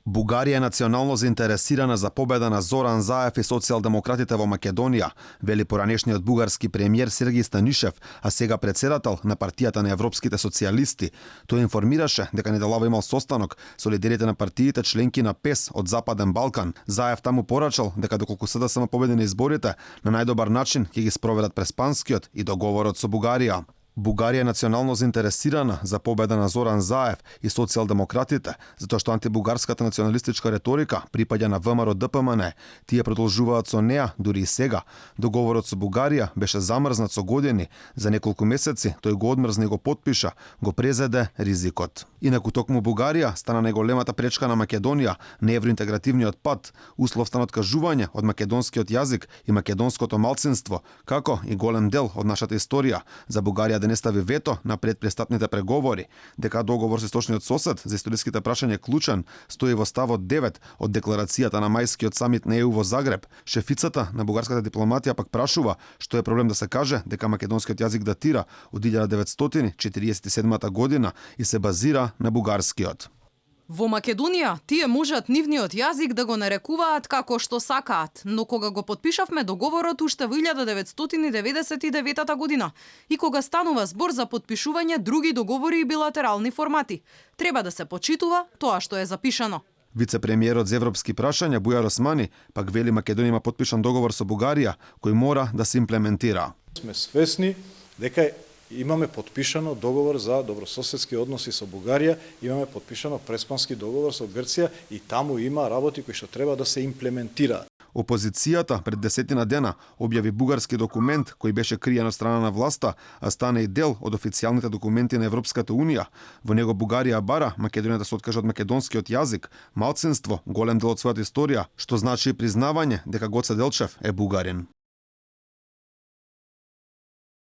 Бугарија е национално заинтересирана за победа на Зоран Заев и социјалдемократите во Македонија, вели поранешниот бугарски премиер Сергеј Станишев, а сега претседател на партијата на европските социјалисти. Тој информираше дека неделава имал состанок со лидерите на партиите членки на ПЕС од Западен Балкан. Заев таму порачал дека доколку СДСМ победи на изборите, на најдобар начин ќе ги спроведат Преспанскиот и договорот со Бугарија. Бугарија е национално заинтересирана за победа на Зоран Заев и социјалдемократите, затоа што антибугарската националистичка реторика припаѓа на ВМРО ДПМН. Тие продолжуваат со неа дури и сега. Договорот со Бугарија беше замрзнат со години. За неколку месеци тој го одмрзна и го потпиша, го презеде ризикот. Инаку токму Бугарија стана најголемата пречка на Македонија на евроинтегративниот пат, услов стан откажување од македонскиот јазик и македонското малцинство, како и голем дел од нашата историја. За Бугарија да не стави вето на предпрестапните преговори, дека договор со источниот сосед за историските прашања е клучен, стои во ставот 9 од декларацијата на мајскиот самит на ЕУ во Загреб. Шефицата на бугарската дипломатија пак прашува што е проблем да се каже дека македонскиот јазик датира од 1947 година и се базира на бугарскиот. Во Македонија тие можат нивниот јазик да го нарекуваат како што сакаат, но кога го потпишавме договорот уште во 1999 година и кога станува збор за потпишување други договори и билатерални формати, треба да се почитува тоа што е запишано. Вице-премиерот за европски прашања Бујар Османи пак вели Македонија има потпишан договор со Бугарија кој мора да се имплементира. Сме свесни дека имаме потпишано договор за добрососедски односи со Бугарија, имаме потпишано Преспански договор со Грција и таму има работи кои што треба да се имплементираат. Опозицијата пред 10 дена објави бугарски документ кој беше криен од страна на власта, а стана и дел од официјалните документи на Европската унија. Во него Бугарија бара Македонија да се откаже од македонскиот јазик, малцинство, голем дел од својата историја, што значи признавање дека Гоце Делчев е бугарин.